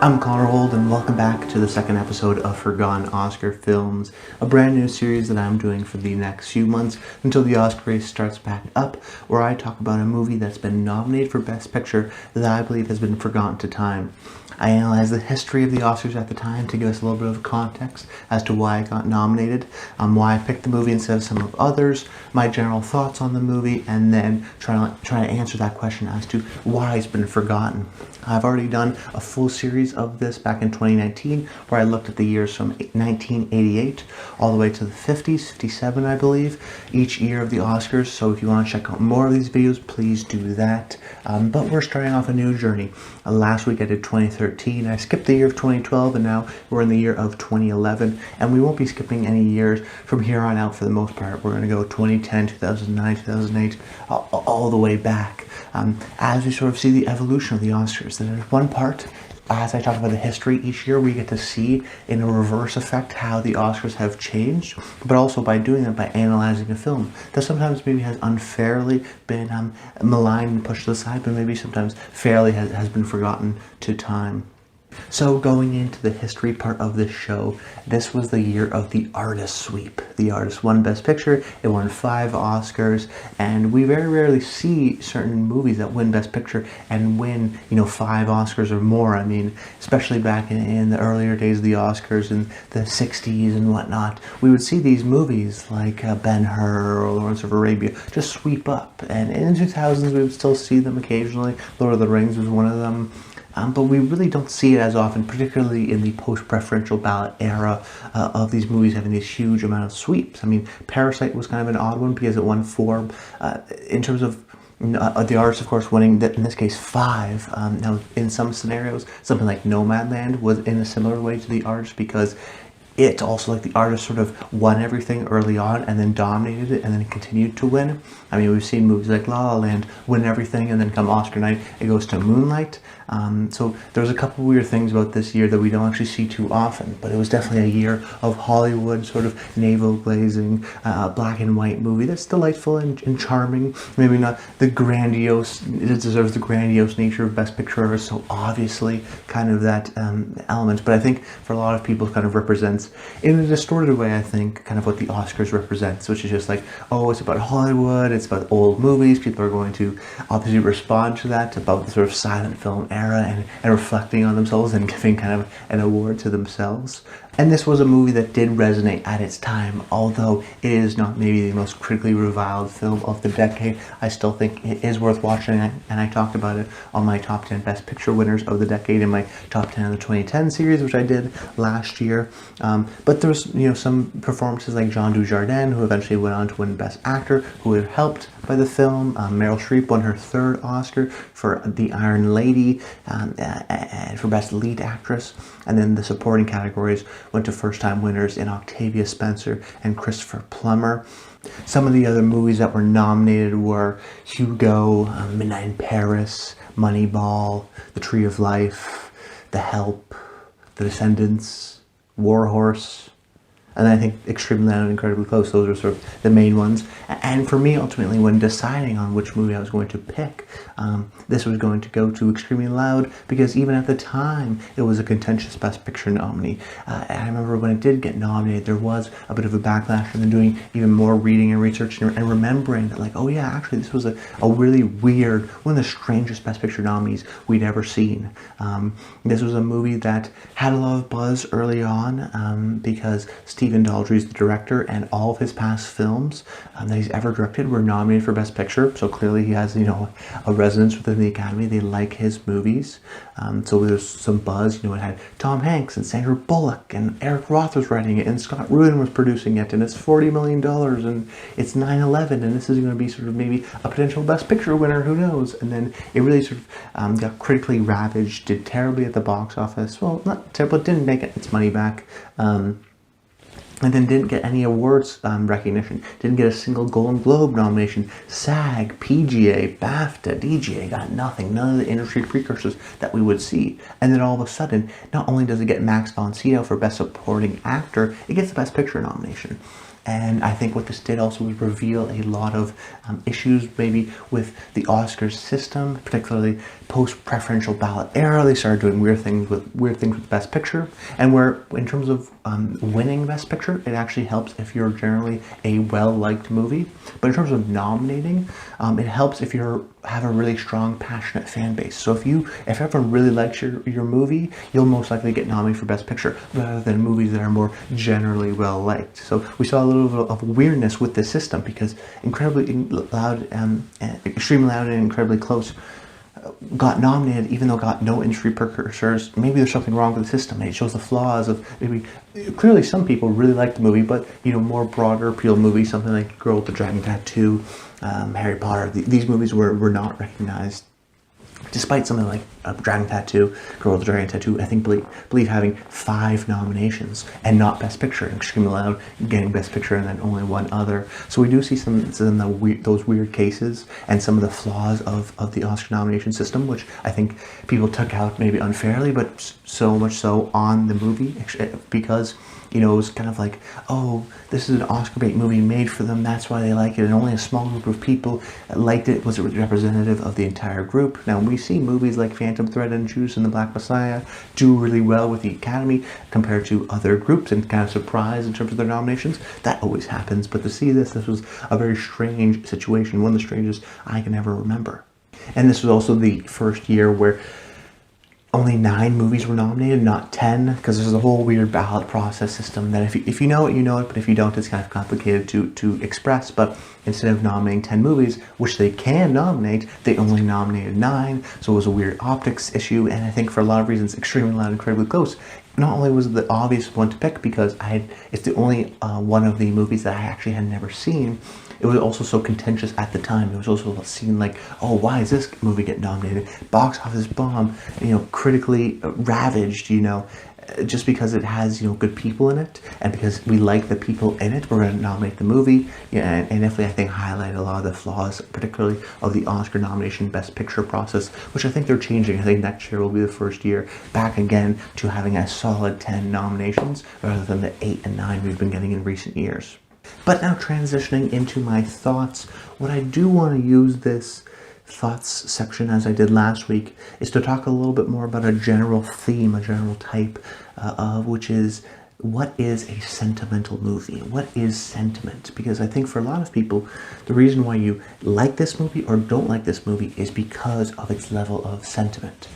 I'm Connor Hold, and welcome back to the second episode of Forgotten Oscar Films, a brand new series that I'm doing for the next few months until the Oscar race starts back up, where I talk about a movie that's been nominated for Best Picture that I believe has been forgotten to time. I analyze the history of the Oscars at the time to give us a little bit of context as to why it got nominated, why I picked the movie instead of some of others, my general thoughts on the movie, and then try to answer that question as to why it's been forgotten. I've already done a full series of this back in 2019 where I looked at the years from 1988 all the way to the 50s, 57 I believe, each year of the Oscars. So if you want to check out more of these videos, please do that. But we're starting off a new journey. Last week I did 2013. I skipped the year of 2012 and now we're in the year of 2011. And we won't be skipping any years from here on out for the most part. We're going to go 2010, 2009, 2008, all the way back. As we sort of see the evolution of the Oscars. There's one part, as I talk about the history each year, we get to see in a reverse effect how the Oscars have changed, but also by doing that, by analyzing a film that sometimes maybe has unfairly been maligned and pushed to the side, but maybe sometimes fairly has been forgotten to time. So going into the history part of this show, this was the year of the Artist sweep. The Artist won Best Picture, it won 5 Oscars, and we very rarely see certain movies that win Best Picture and win, 5 Oscars or more. I mean, especially back in the earlier days of the Oscars in the 60s and whatnot, we would see these movies like Ben-Hur or Lawrence of Arabia just sweep up. And in the 2000s, we would still see them occasionally. Lord of the Rings was one of them. But we really don't see it as often, particularly in the post-preferential ballot era of these movies having this huge amount of sweeps. I mean, Parasite was kind of an odd one because it won 4. In terms of the Artist, of course, winning, in this case, 5. Now, in some scenarios, something like Nomadland was in a similar way to the Artist because it's also like the Artist sort of won everything early on and then dominated it and then continued to win. I mean, we've seen movies like La La Land win everything and then come Oscar night, it goes to Moonlight. So there's a couple weird things about this year that we don't actually see too often, but it was definitely a year of Hollywood sort of navel glazing, black and white movie that's delightful and charming. Maybe not the grandiose, it deserves the grandiose nature of Best Picture, so obviously kind of that element, but I think for a lot of people it kind of represents, in a distorted way, I think, kind of what the Oscars represents, which is just like, oh, it's about Hollywood, it's about old movies, people are going to obviously respond to that, about the sort of silent film era and reflecting on themselves and giving kind of an award to themselves. And this was a movie that did resonate at its time, although it is not maybe the most critically reviled film of the decade. I still think it is worth watching, and I talked about it on my top 10 Best Picture winners of the decade in my top 10 of the 2010 series, which I did last year. But there was, some performances like Jean Dujardin, who eventually went on to win Best Actor, who had helped by the film. Meryl Streep won her 3rd Oscar for The Iron Lady, and for Best Lead Actress. And then the supporting categories went to first-time winners in Octavia Spencer and Christopher Plummer. Some of the other movies that were nominated were Hugo, Midnight in Paris, Moneyball, The Tree of Life, The Help, The Descendants, War Horse, and I think Extremely Loud and Incredibly Close. Those are sort of the main ones. And for me, ultimately, when deciding on which movie I was going to pick, this was going to go to Extremely Loud because even at the time, it was a contentious Best Picture nominee. And I remember when it did get nominated, there was a bit of a backlash, and then doing even more reading and research and remembering that, like, oh yeah, actually, this was a really weird, one of the strangest Best Picture nominees we'd ever seen. This was a movie that had a lot of buzz early on because Stephen Daldry's the director, and all of his past films that he's ever directed were nominated for Best Picture, so clearly he has, a resonance within the Academy. They like his movies. So there's some buzz. It had Tom Hanks and Sandra Bullock, and Eric Roth was writing it, and Scott Rudin was producing it, and it's $40 million, and it's 9/11, and this is going to be sort of maybe a potential Best Picture winner, who knows? And then it really sort of got critically ravaged, did terribly at the box office. Well, not terrible, it didn't make its money back. And then didn't get any awards recognition, didn't get a single Golden Globe nomination. SAG, PGA, BAFTA, DGA got nothing, none of the industry precursors that we would see. And then all of a sudden, not only does it get Max von Sydow for Best Supporting Actor, it gets the Best Picture nomination. And I think what this did also was reveal a lot of issues maybe with the Oscars system, particularly post-preferential ballot era. They started doing weird things with Best Picture, and where in terms of winning Best Picture, it actually helps if you're generally a well-liked movie. But in terms of nominating, it helps if you have a really strong, passionate fan base. So if everyone really likes your movie, you'll most likely get nominated for Best Picture, rather than movies that are more generally well-liked. So we saw a little bit of weirdness with this system, because incredibly loud, extremely loud and incredibly close got nominated even though got no industry precursors. Maybe there's something wrong with the system. It shows the flaws of maybe clearly some people really like the movie, but more broader appeal movies, something like Girl with the Dragon Tattoo, Harry Potter. These movies were not recognized. Despite something like Dragon Tattoo, Girl with the Dragon Tattoo, I think believe having 5 nominations and not Best Picture, and Extremely Loud getting Best Picture and then only one other. So we do see some those weird cases and some of the flaws of the Oscar nomination system, which I think people took out maybe unfairly, but so much so on the movie, because it was kind of like, oh, this is an Oscar bait movie made for them, that's why they like it, and only a small group of people liked it. Was it representative of the entire group? Now, when we see movies like Phantom Thread and Judas and the Black Messiah do really well with the Academy compared to other groups and kind of surprise in terms of their nominations, that always happens. But to see this was a very strange situation, one of the strangest I can ever remember. And this was also the first year where only 9 movies were nominated, not 10, because there's a whole weird ballot process system that if you know it, you know it, but if you don't, it's kind of complicated to express. But instead of nominating 10 movies, which they can nominate, they only nominated 9, so it was a weird optics issue, and I think for a lot of reasons, Extremely Loud, Incredibly Close. Not only was it the obvious one to pick because it's the only one of the movies that I actually had never seen, it was also so contentious at the time. It was also seen like, oh, why is this movie get nominated? Box office bomb, critically ravaged, just because it has, good people in it, and because we like the people in it, we're going to nominate the movie. And definitely, I think, highlight a lot of the flaws, particularly of the Oscar nomination Best Picture process, which I think they're changing. I think next year will be the first year back again to having a solid 10 nominations rather than the 8 and 9 we've been getting in recent years. But now transitioning into my thoughts, what I do want to use this thoughts section, as I did last week, is to talk a little bit more about a general theme, a general type of which is, what is a sentimental movie? What is sentiment? Because I think for a lot of people, the reason why you like this movie or don't like this movie is because of its level of sentiment.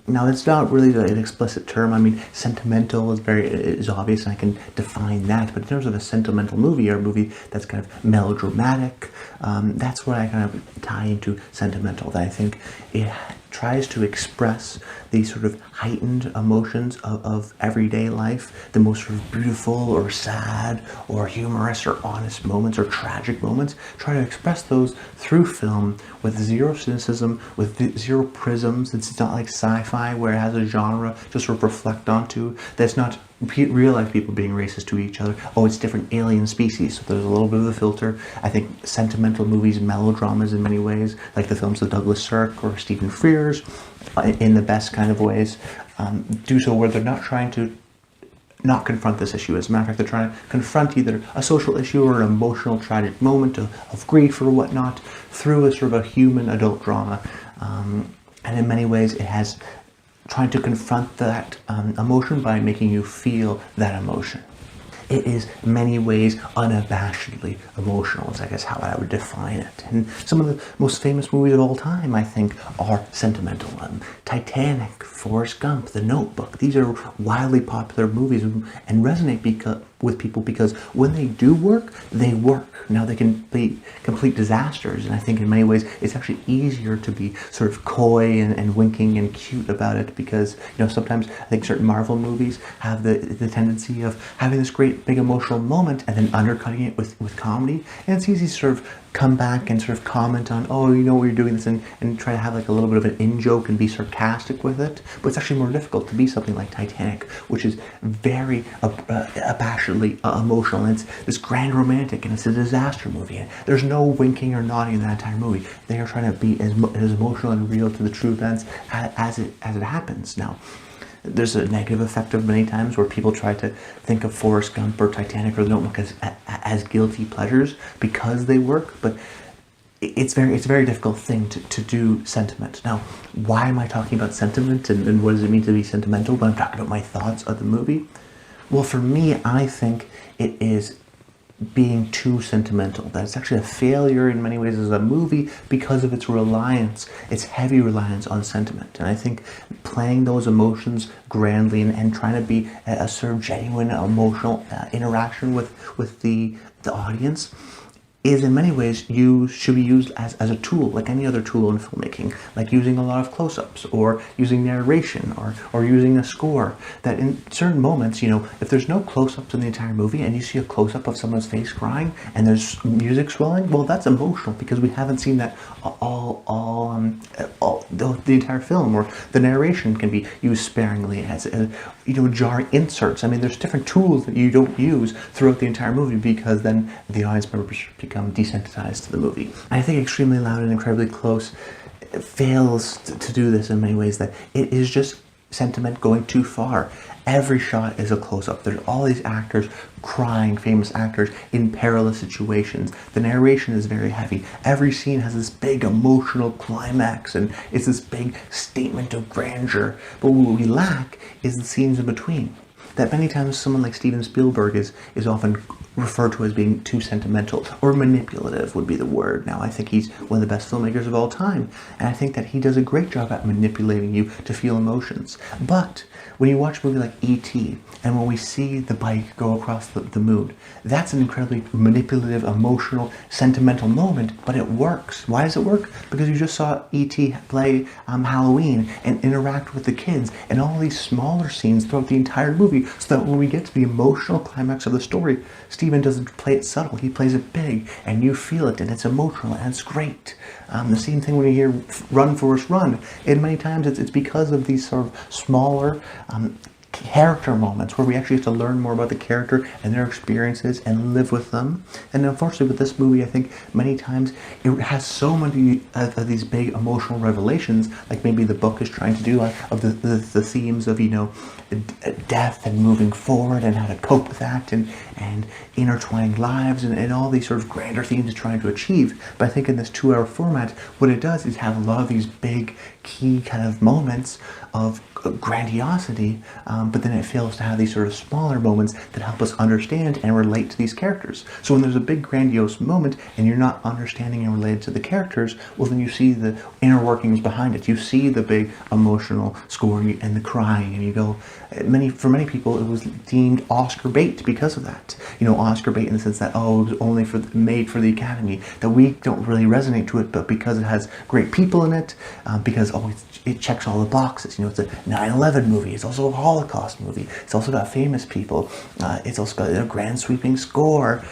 Now, it's not really an explicit term. I mean, sentimental is obvious, and I can define that. But in terms of a sentimental movie, or a movie that's kind of melodramatic, that's what I kind of tie into sentimental. That I think it tries to express these sort of heightened emotions of everyday life, the most sort of beautiful or sad or humorous or honest moments or tragic moments, try to express those through film with zero cynicism, with zero prisms. It's not like sci-fi where it has a genre to sort of reflect onto. That's not real life people being racist to each other. Oh, it's different alien species, so there's a little bit of a filter. I think sentimental movies, melodramas in many ways, like the films of Douglas Sirk or Stephen Frears, in the best kind of ways, do so where they're not trying to not confront this issue. As a matter of fact, they're trying to confront either a social issue or an emotional, tragic moment of grief or whatnot through a sort of a human adult drama. And in many ways, it has trying to confront that emotion by making you feel that emotion. It is in many ways unabashedly emotional, is I guess how I would define it. And some of the most famous movies of all time, I think, are sentimental. Titanic, Forrest Gump, The Notebook. These are wildly popular movies and resonate with people because when they do work, they work. Now, they can be complete disasters, and I think in many ways it's actually easier to be sort of coy and winking and cute about it because, sometimes I think certain Marvel movies have the tendency of having this great big emotional moment and then undercutting it with comedy, and it's easy to sort of come back and sort of comment on, oh, you're doing this, and try to have like a little bit of an in-joke and be sarcastic with it. But it's actually more difficult to be something like Titanic, which is very abashedly emotional, and it's this grand romantic, and it's a disaster movie, and there's no winking or nodding in that entire movie. They are trying to be as emotional and real to the true events as it happens. Now, there's a negative effect of many times where people try to think of Forrest Gump or Titanic or The Notebook as guilty pleasures because they work, but it's a very difficult thing to do sentiment. Now, why am I talking about sentiment and what does it mean to be sentimental when I'm talking about my thoughts of the movie? Well, for me, I think it is being too sentimental. That it's actually a failure in many ways as a movie because of its reliance, its heavy reliance on sentiment. And I think playing those emotions grandly and trying to be a sort of genuine emotional interaction with the audience is in many ways should be used as a tool, like any other tool in filmmaking, like using a lot of close-ups or using narration or using a score. That in certain moments, if there's no close-ups in the entire movie and you see a close-up of someone's face crying and there's music swelling, well, that's emotional because we haven't seen that the entire film, or the narration can be used sparingly as jarring inserts. I mean, there's different tools that you don't use throughout the entire movie because then the audience members become desensitized to the movie. I think Extremely Loud and Incredibly Close fails to do this in many ways, that it is just sentiment going too far. Every shot is a close-up. There's all these actors crying, famous actors in perilous situations. The narration is very heavy. Every scene has this big emotional climax and it's this big statement of grandeur. But what we lack is the scenes in between. That many times someone like Steven Spielberg is often referred to as being too sentimental, or manipulative would be the word. Now, I think he's one of the best filmmakers of all time, and I think that he does a great job at manipulating you to feel emotions. But when you watch a movie like E.T., and when we see the bike go across the moon, that's an incredibly manipulative, emotional, sentimental moment, but it works. Why does it work? Because you just saw E.T. play Halloween and interact with the kids, and all these smaller scenes throughout the entire movie, so that when we get to the emotional climax of the story, Steven doesn't play it subtle, he plays it big, and you feel it, and it's emotional, and it's great. The same thing when you hear Run, Forrest, Run, and many times it's because of these sort of smaller character moments where we actually have to learn more about the character and their experiences and live with them. And unfortunately with this movie, I think many times it has so many of these big emotional revelations, like maybe the book is trying to do, of the themes of death and moving forward and how to cope with that, and intertwining lives and all these sort of grander themes it's trying to achieve. But I think in this 2-hour format, what it does is have a lot of these big key kind of moments of grandiosity, but then it fails to have these sort of smaller moments that help us understand and relate to these characters. So when there's a big grandiose moment and you're not understanding and related to the characters, well, then you see the inner workings behind it. You see the big emotional score and the crying, and you go, for many people it was deemed Oscar bait because of that. Oscar bait in the sense that, oh, it was only made for the Academy, that we don't really resonate to it, but because it has great people in it, because it checks all the boxes. It's a 9/11 movie, it's also a Holocaust movie, it's also got famous people, it's also got a grand sweeping score,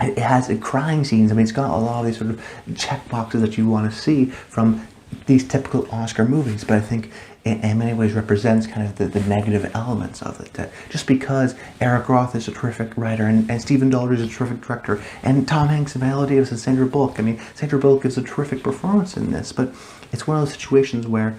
it has crying scenes. I mean, it's got a lot of these sort of check boxes that you want to see from these typical Oscar movies, but I think in many ways represents kind of the negative elements of it. That just because Eric Roth is a terrific writer and Stephen Daldry is a terrific director and Tom Hanks and Viola Davis and Sandra Bullock, I mean, Sandra Bullock gives a terrific performance in this, but it's one of those situations where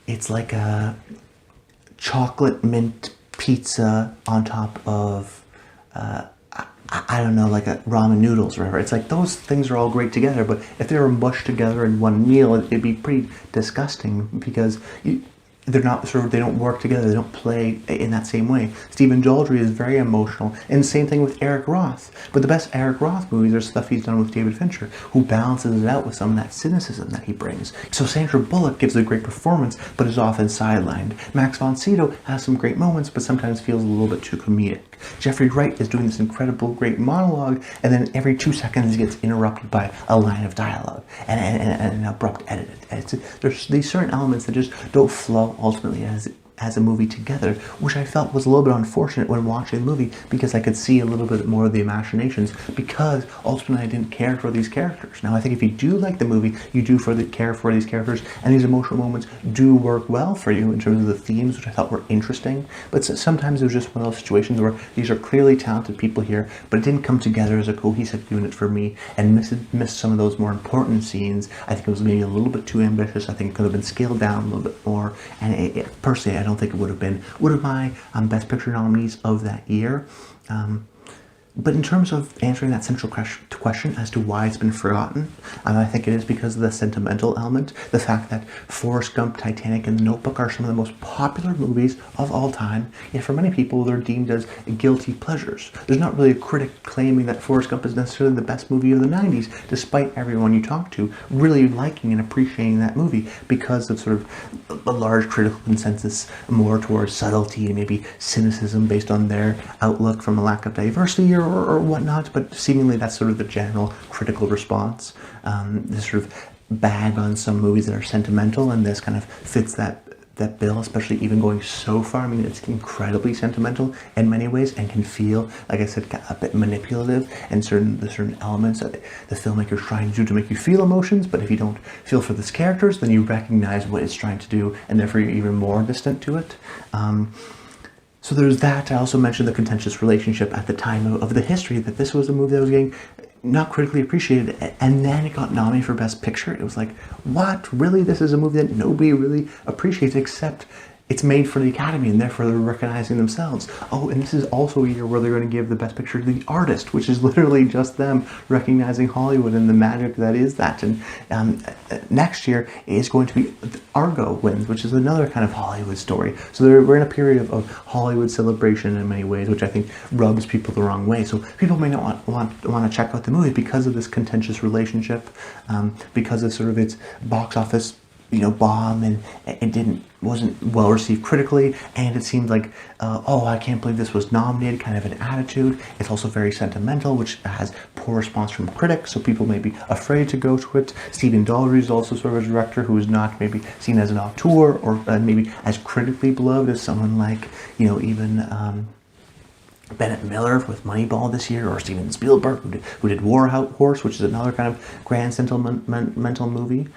it's like a chocolate mint pizza on top of I don't know, like a ramen noodles or whatever. It's like those things are all great together, but if they were mushed together in one meal, it'd be pretty disgusting because they don't work together, they don't play in that same way. Stephen Daldry is very emotional, and the same thing with Eric Roth. But the best Eric Roth movies are stuff he's done with David Fincher, who balances it out with some of that cynicism that he brings. So Sandra Bullock gives a great performance, but is often sidelined. Max von Sydow has some great moments, but sometimes feels a little bit too comedic. Jeffrey Wright is doing this incredible, great monologue, and then every 2 seconds he gets interrupted by a line of dialogue and an abrupt edit. There's these certain elements that just don't flow ultimately as a movie together, which I felt was a little bit unfortunate when watching the movie, because I could see a little bit more of the imaginations, because ultimately I didn't care for these characters. Now, I think if you do like the movie, you do care for these characters, and these emotional moments do work well for you in terms of the themes, which I thought were interesting. But sometimes it was just one of those situations where these are clearly talented people here, but it didn't come together as a cohesive unit for me, and missed some of those more important scenes. I think it was maybe a little bit too ambitious. I think it could have been scaled down a little bit more, and personally, I don't think it would have been one of my Best Picture nominees of that year. But in terms of answering that central question as to why it's been forgotten, I think it is because of the sentimental element. The fact that Forrest Gump, Titanic, and The Notebook are some of the most popular movies of all time, yet for many people they're deemed as guilty pleasures. There's not really a critic claiming that Forrest Gump is necessarily the best movie of the 90s, despite everyone you talk to really liking and appreciating that movie because of sort of a large critical consensus more towards subtlety and maybe cynicism based on their outlook from a lack of diversity or whatnot, but seemingly that's sort of the general critical response. This sort of bag on some movies that are sentimental, and this kind of fits that bill, especially even going so far. I mean, it's incredibly sentimental in many ways and can feel, like I said, a bit manipulative, and certain elements that the filmmaker's trying to do to make you feel emotions, but if you don't feel for these characters, then you recognize what it's trying to do, and therefore you're even more distant to it. So there's that. I also mentioned the contentious relationship at the time of the history, that this was a movie that was getting not critically appreciated, and then it got nominated for Best Picture. It was like, what? Really? This is a movie that nobody really appreciates, except it's made for the Academy, and therefore they're recognizing themselves. Oh, and this is also a year where they're going to give the Best Picture to The Artist, which is literally just them recognizing Hollywood and the magic that is that. And next year is going to be Argo wins, which is another kind of Hollywood story. So we're in a period of Hollywood celebration in many ways, which I think rubs people the wrong way. So people may not want to check out the movie because of this contentious relationship, because of sort of its box office bomb, and it wasn't well received critically, and it seemed like oh, I can't believe this was nominated kind of an attitude. It's also very sentimental, which has poor response from critics, so people may be afraid to go to it. Stephen Daldry is also sort of a director who is not maybe seen as an auteur or maybe as critically beloved as someone like even Bennett Miller with Moneyball this year, or Steven Spielberg who did War Horse, which is another kind of grand sentimental movie.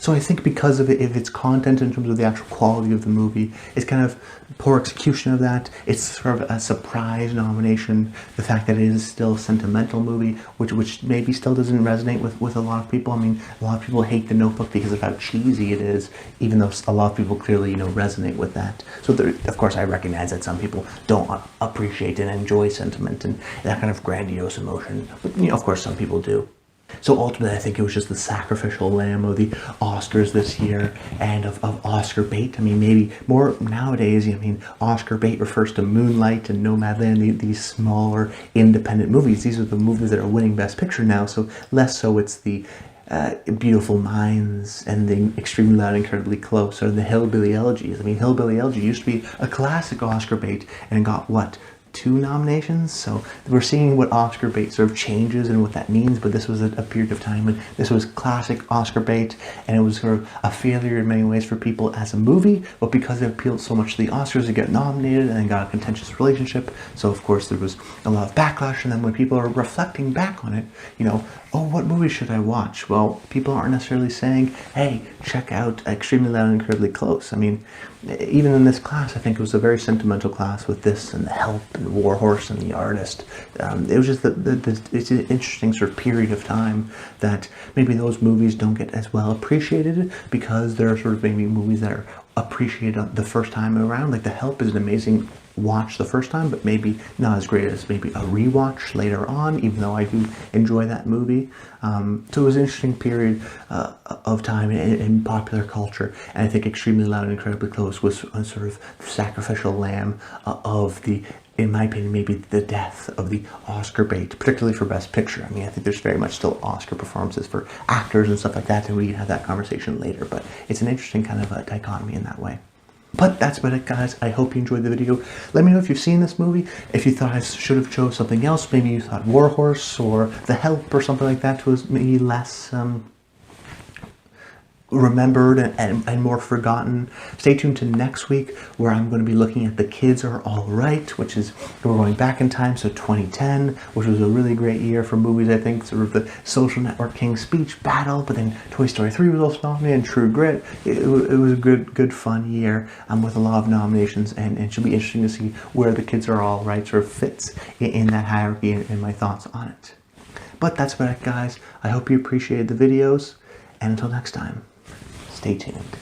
So I think because of its content in terms of the actual quality of the movie, it's kind of poor execution of that. It's sort of a surprise nomination. The fact that it is still a sentimental movie, which maybe still doesn't resonate with a lot of people. I mean, a lot of people hate The Notebook because of how cheesy it is, even though a lot of people clearly resonate with that. So of course I recognize that some people don't appreciate and enjoy sentiment and that kind of grandiose emotion, but of course some people do. So ultimately, I think it was just the sacrificial lamb of the Oscars this year, and of Oscar bait. I mean, maybe more nowadays, Oscar bait refers to Moonlight and Nomadland, these smaller independent movies. These are the movies that are winning Best Picture now, so less so it's the Beautiful Minds and the Extremely Loud, Incredibly Close, or the Hillbilly Elegies. I mean, Hillbilly Elegy used to be a classic Oscar bait and got, what, 2 nominations? So we're seeing what Oscar bait sort of changes and what that means, but this was a period of time when this was classic Oscar bait, and it was sort of a failure in many ways for people as a movie, but because it appealed so much to the Oscars, it got nominated and then got a contentious relationship. So of course there was a lot of backlash, and then when people are reflecting back on it, oh, what movie should I watch? Well, people aren't necessarily saying, hey, check out Extremely Loud and Incredibly Close. I mean, even in this class, I think it was a very sentimental class with this and The Help and War Horse and The Artist. It was just it's an interesting sort of period of time that maybe those movies don't get as well appreciated because there are sort of maybe movies that are appreciated the first time around. Like The Help is an amazing watch the first time, but maybe not as great as maybe a rewatch later on, even though I do enjoy that movie. So it was an interesting period of time in popular culture, and I think Extremely Loud and Incredibly Close was a sort of sacrificial lamb of the, in my opinion, maybe the death of the Oscar bait, particularly for Best Picture. I mean, I think there's very much still Oscar performances for actors and stuff like that, and we can have that conversation later, but it's an interesting kind of a dichotomy in that way. But that's about it, guys. I hope you enjoyed the video. Let me know if you've seen this movie, if you thought I should have chose something else. Maybe you thought War Horse or The Help or something like that was maybe less remembered and more forgotten. Stay tuned to next week, where I'm going to be looking at The Kids Are All Right, which is, we're going back in time, so 2010, which was a really great year for movies. I think sort of the Social Network King's Speech battle, but then Toy Story 3 was also nominated, and True Grit. It was a good fun year with a lot of nominations, and it should be interesting to see where The Kids Are All Right sort of fits in that hierarchy and my thoughts on it. But that's about it, guys. I hope you appreciated the videos, and until next time, stay tuned.